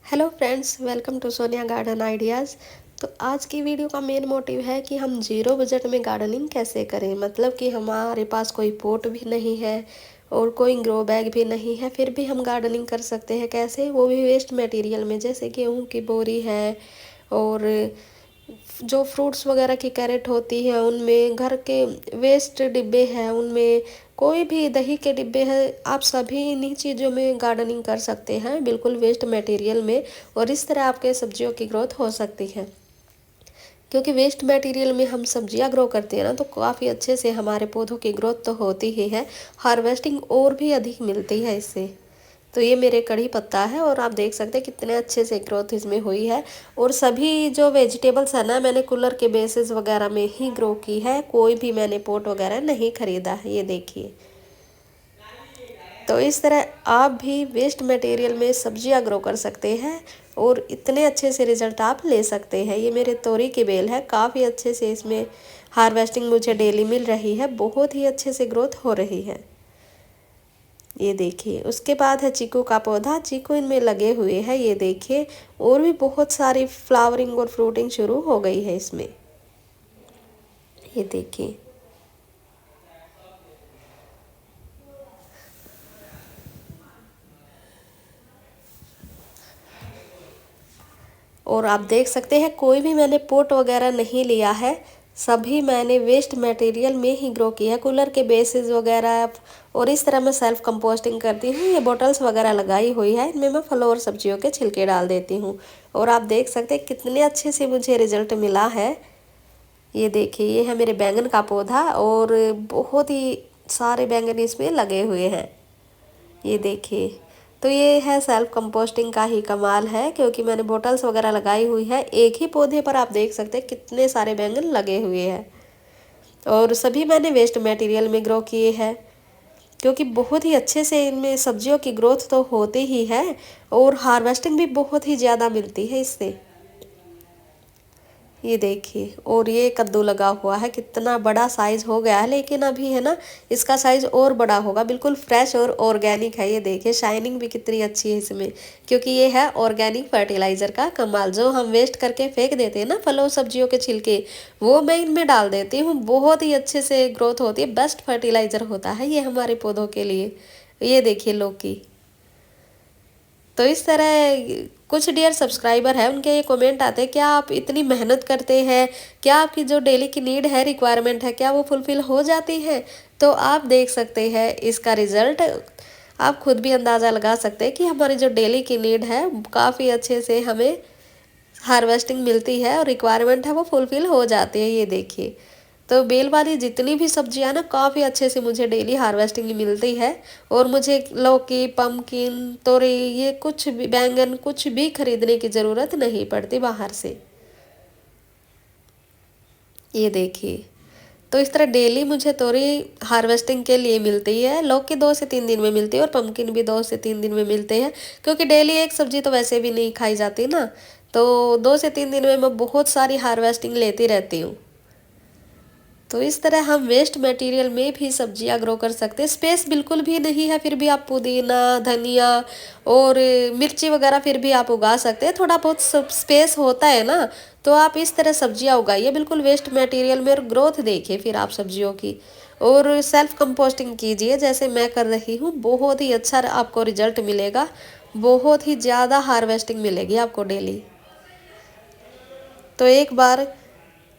Hello friends, welcome to Sonia garden ideas. तो आज की वीडियो का मेन मोटिव है कि हम ज़ीरो बजट में गार्डनिंग कैसे करें। मतलब कि हमारे पास कोई पॉट भी नहीं है और कोई ग्रो बैग भी नहीं है, फिर भी हम गार्डनिंग कर सकते हैं। कैसे? वो भी वेस्ट मटेरियल में, जैसे गेहूं की बोरी है और जो फ्रूट्स वगैरह की कैरेट होती है उनमें, घर के वेस्ट डिब्बे हैं उनमें, कोई भी दही के डिब्बे हैं, आप सभी इन्हीं चीज़ों में गार्डनिंग कर सकते हैं बिल्कुल वेस्ट मटेरियल में। और इस तरह आपके सब्जियों की ग्रोथ हो सकती है, क्योंकि वेस्ट मटेरियल में हम सब्जियां ग्रो करते हैं ना, तो काफ़ी अच्छे से हमारे पौधों की ग्रोथ तो होती ही है, हार्वेस्टिंग और भी अधिक मिलती है इससे। तो ये मेरे कड़ी पत्ता है और आप देख सकते हैं कितने अच्छे से ग्रोथ इसमें हुई है। और सभी जो वेजिटेबल्स है ना, मैंने कूलर के बेसिस वगैरह में ही ग्रो की है, कोई भी मैंने पोट वगैरह नहीं खरीदा है। ये देखिए, तो इस तरह आप भी वेस्ट मटेरियल में सब्जियां ग्रो कर सकते हैं और इतने अच्छे से रिजल्ट आप ले सकते हैं। ये मेरे तोरी की बेल है, काफ़ी अच्छे से इसमें हार्वेस्टिंग मुझे डेली मिल रही है, बहुत ही अच्छे से ग्रोथ हो रही है। ये देखिए, उसके बाद है चीकू का पौधा। चीकू इनमें लगे हुए हैं, ये देखिए, और भी बहुत सारी फ्लावरिंग और फ्रूटिंग शुरू हो गई है इसमें। ये देखिए, और आप देख सकते हैं कोई भी मैंने पोट वगैरह नहीं लिया है, सभी मैंने वेस्ट मटेरियल में ही ग्रो किया है, कूलर के बेसिस वगैरह। और इस तरह मैं सेल्फ कंपोस्टिंग करती हूँ। ये बॉटल्स वगैरह लगाई हुई है, इनमें मैं फल और सब्जियों के छिलके डाल देती हूँ। और आप देख सकते हैं कितने अच्छे से मुझे रिजल्ट मिला है। ये देखिए, ये है मेरे बैंगन का पौधा और बहुत ही सारे बैंगन इसमें लगे हुए हैं। ये देखिए, तो ये है सेल्फ कंपोस्टिंग का ही कमाल है, क्योंकि मैंने बोटल्स वगैरह लगाई हुई है। एक ही पौधे पर आप देख सकते हैं कितने सारे बैंगन लगे हुए हैं और सभी मैंने वेस्ट मटेरियल में ग्रो किए हैं, क्योंकि बहुत ही अच्छे से इनमें सब्जियों की ग्रोथ तो होती ही है और हार्वेस्टिंग भी बहुत ही ज़्यादा मिलती है इससे। ये देखिए, और ये कद्दू लगा हुआ है, कितना बड़ा साइज हो गया है, लेकिन अभी है ना, इसका साइज और बड़ा होगा। बिल्कुल फ्रेश और ऑर्गेनिक है। ये देखिए, शाइनिंग भी कितनी अच्छी है इसमें, क्योंकि ये है ऑर्गेनिक फर्टिलाइजर का कमाल। जो हम वेस्ट करके फेंक देते हैं ना, फलों सब्जियों के छिलके, वो मैं इनमें डाल देती हूँ, बहुत ही अच्छे से ग्रोथ होती है। बेस्ट फर्टिलाइजर होता है ये हमारे पौधों के लिए। ये देखिए, लौकी। तो इस तरह कुछ डियर सब्सक्राइबर है, उनके ये कमेंट आते हैं, क्या आप इतनी मेहनत करते हैं, क्या आपकी जो डेली की नीड है, रिक्वायरमेंट है, क्या वो फुलफिल हो जाती है? तो आप देख सकते हैं इसका रिजल्ट, आप खुद भी अंदाज़ा लगा सकते हैं कि हमारी जो डेली की नीड है काफ़ी अच्छे से हमें हार्वेस्टिंग मिलती है और रिक्वायरमेंट है वो फुलफिल हो जाती है। ये देखिए, तो बेल वाली जितनी भी सब्जियां ना, काफ़ी अच्छे से मुझे डेली हार्वेस्टिंग मिलती है। और मुझे लौकी, पम्पकिन, तोरी, ये कुछ भी, बैंगन, कुछ भी खरीदने की ज़रूरत नहीं पड़ती बाहर से। ये देखिए, तो इस तरह डेली मुझे तोरी हार्वेस्टिंग के लिए मिलती है। लौकी 2 से 3 दिन में मिलती है और पम्पकिन भी 2 से 3 दिन में मिलते हैं, क्योंकि डेली एक सब्जी तो वैसे भी नहीं खाई जाती ना। तो 2 से 3 दिन में मैं बहुत सारी हार्वेस्टिंग लेती रहती हूँ। तो इस तरह हम वेस्ट मटेरियल में भी सब्जियां ग्रो कर सकते हैं। स्पेस बिल्कुल भी नहीं है, फिर भी आप पुदीना, धनिया और मिर्ची वगैरह फिर भी आप उगा सकते हैं। थोड़ा बहुत स्पेस होता है ना, तो आप इस तरह सब्जियां उगाइए बिल्कुल वेस्ट मटेरियल में, और ग्रोथ देखिए फिर आप सब्जियों की। और सेल्फ कंपोस्टिंग कीजिए जैसे मैं कर रही हूँ, बहुत ही अच्छा आपको रिजल्ट मिलेगा, बहुत ही ज़्यादा हार्वेस्टिंग मिलेगी आपको डेली। तो एक बार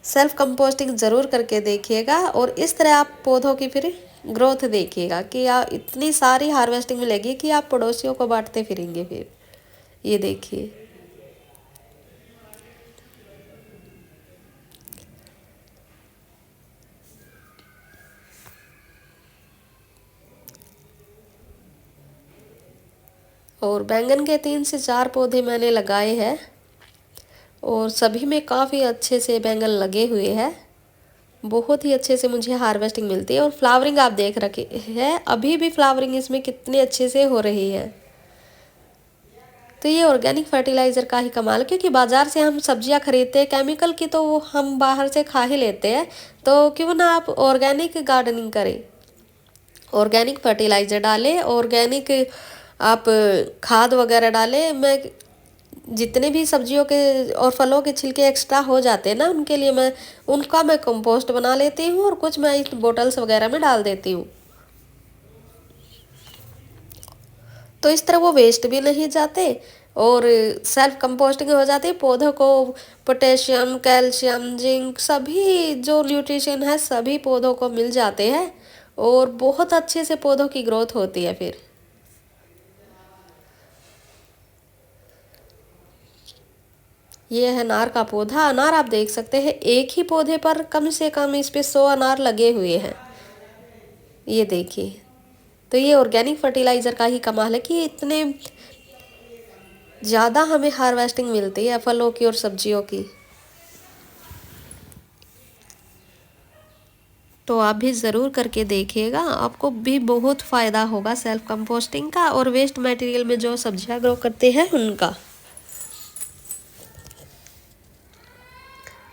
सेल्फ कंपोस्टिंग ज़रूर करके देखिएगा और इस तरह आप पौधों की फिर ग्रोथ देखिएगा कि आप इतनी सारी हार्वेस्टिंग मिलेगी कि आप पड़ोसियों को बांटते फिरेंगे फिर। ये देखिए, और बैंगन के 3 से 4 पौधे मैंने लगाए हैं और सभी में काफ़ी अच्छे से बैंगन लगे हुए हैं। बहुत ही अच्छे से मुझे हार्वेस्टिंग मिलती है और फ्लावरिंग आप देख रखे हैं, अभी भी फ्लावरिंग इसमें कितने अच्छे से हो रही है। तो ये ऑर्गेनिक फर्टिलाइज़र का ही कमाल है, क्योंकि बाज़ार से हम सब्जियां खरीदते हैं केमिकल की, तो वो हम बाहर से खा ही लेते हैं। तो क्यों ना आप ऑर्गेनिक गार्डनिंग करें, ऑर्गेनिक फर्टिलाइज़र डालें, ऑर्गेनिक आप खाद वगैरह डालें। मैं जितने भी सब्जियों के और फलों के छिलके एक्स्ट्रा हो जाते हैं ना, उनके लिए उनका मैं कंपोस्ट बना लेती हूँ और कुछ मैं इस बोटल्स वगैरह में डाल देती हूँ। तो इस तरह वो वेस्ट भी नहीं जाते और सेल्फ कंपोस्टिंग हो जाती है। पौधों को पोटेशियम, कैल्शियम, जिंक सभी जो न्यूट्रिशन है सभी पौधों को मिल जाते हैं और बहुत अच्छे से पौधों की ग्रोथ होती है। फिर ये है अनार का पौधा। अनार आप देख सकते हैं एक ही पौधे पर कम से कम इस पे 100 अनार लगे हुए हैं। ये देखिए, तो ये ऑर्गेनिक फर्टिलाइज़र का ही कमाल है कि इतने ज़्यादा हमें हार्वेस्टिंग मिलती है फलों की और सब्जियों की। तो आप भी ज़रूर करके देखिएगा, आपको भी बहुत फ़ायदा होगा सेल्फ कंपोस्टिंग का और वेस्ट मटेरियल में जो सब्जियां ग्रो करते हैं उनका।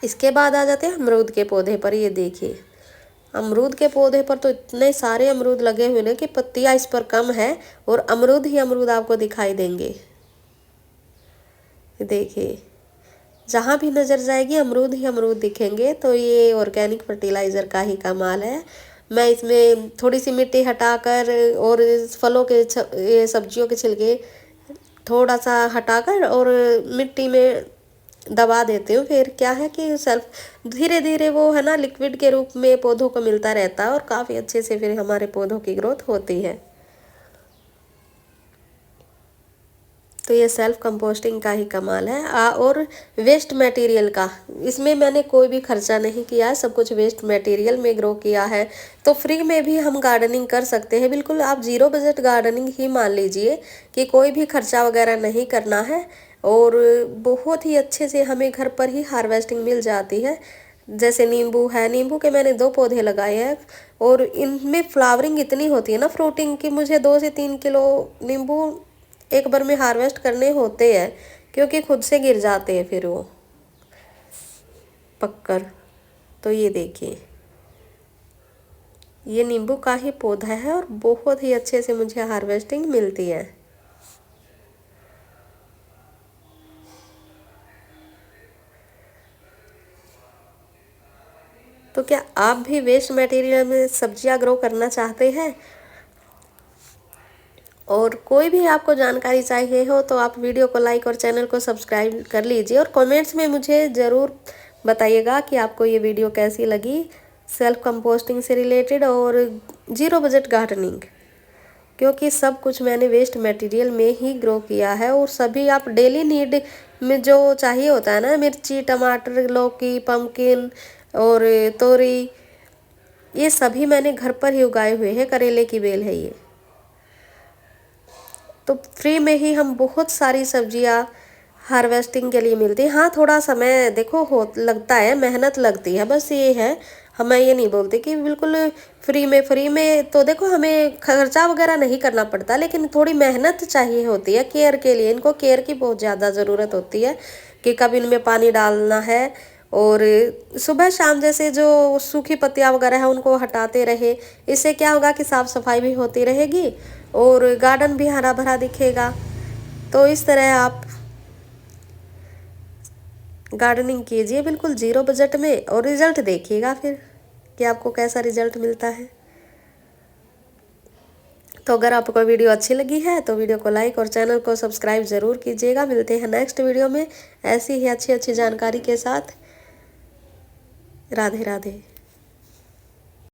इसके बाद आ जाते हैं अमरूद के पौधे पर। ये देखिए, अमरूद के पौधे पर तो इतने सारे अमरूद लगे हुए हैं कि पत्तियां इस पर कम है और अमरूद ही अमरूद आपको दिखाई देंगे। देखिए, जहाँ भी नज़र जाएगी अमरूद ही अमरूद दिखेंगे। तो ये ऑर्गेनिक फर्टिलाइज़र का ही कमाल है। मैं इसमें थोड़ी सी मिट्टी हटाकर और फलों के ये सब्जियों के छिलके थोड़ा सा हटाकर और मिट्टी में दबा देती हूँ। फिर क्या है कि सेल्फ धीरे धीरे वो है ना लिक्विड के रूप में पौधों को मिलता रहता है और काफ़ी अच्छे से फिर हमारे पौधों की ग्रोथ होती है। तो ये सेल्फ कंपोस्टिंग का ही कमाल है। और वेस्ट मटेरियल का इसमें मैंने कोई भी खर्चा नहीं किया है, सब कुछ वेस्ट मटेरियल में ग्रो किया है। तो फ्री में भी हम गार्डनिंग कर सकते हैं। बिल्कुल आप ज़ीरो बजट गार्डनिंग ही मान लीजिए कि कोई भी खर्चा वगैरह नहीं करना है और बहुत ही अच्छे से हमें घर पर ही हार्वेस्टिंग मिल जाती है। जैसे नींबू है, नींबू के मैंने 2 पौधे लगाए हैं और इनमें फ्लावरिंग इतनी होती है ना, फ्रूटिंग की, मुझे 2 से 3 किलो नींबू एक बार में हार्वेस्ट करने होते हैं क्योंकि खुद से गिर जाते हैं फिर वो पककर। तो ये देखिए, ये नींबू का ही पौधा है और बहुत ही अच्छे से मुझे हार्वेस्टिंग मिलती है। तो क्या आप भी वेस्ट मटेरियल में सब्जियां ग्रो करना चाहते हैं और कोई भी आपको जानकारी चाहिए हो तो आप वीडियो को लाइक और चैनल को सब्सक्राइब कर लीजिए और कमेंट्स में मुझे ज़रूर बताइएगा कि आपको ये वीडियो कैसी लगी सेल्फ कंपोस्टिंग से रिलेटेड और ज़ीरो बजट गार्डनिंग। क्योंकि सब कुछ मैंने वेस्ट मटेरियल में ही ग्रो किया है और सभी आप डेली नीड में जो चाहिए होता है ना, मिर्ची, टमाटर, लौकी, पम्पकिन और तोरी, ये सभी मैंने घर पर ही उगाए हुए हैं। करेले की बेल है ये। तो फ्री में ही हम बहुत सारी सब्जियां हार्वेस्टिंग के लिए मिलती है। हाँ, थोड़ा समय देखो हो लगता है, मेहनत लगती है, बस ये है। हमें ये नहीं बोलते कि बिल्कुल फ्री में तो देखो हमें खर्चा वगैरह नहीं करना पड़ता, लेकिन थोड़ी मेहनत चाहिए होती है केयर के लिए। इनको केयर की बहुत ज़्यादा ज़रूरत होती है कि कब इनमें पानी डालना है और सुबह शाम जैसे जो सूखी पत्तियाँ वगैरह है उनको हटाते रहे। इससे क्या होगा कि साफ़ सफाई भी होती रहेगी और गार्डन भी हरा भरा दिखेगा। तो इस तरह आप गार्डनिंग कीजिए बिल्कुल ज़ीरो बजट में और रिज़ल्ट देखिएगा फिर कि आपको कैसा रिज़ल्ट मिलता है। तो अगर आपको वीडियो अच्छी लगी है तो वीडियो को लाइक और चैनल को सब्सक्राइब ज़रूर कीजिएगा। मिलते हैं नेक्स्ट वीडियो में ऐसी ही अच्छी अच्छी जानकारी के साथ। राधे राधे।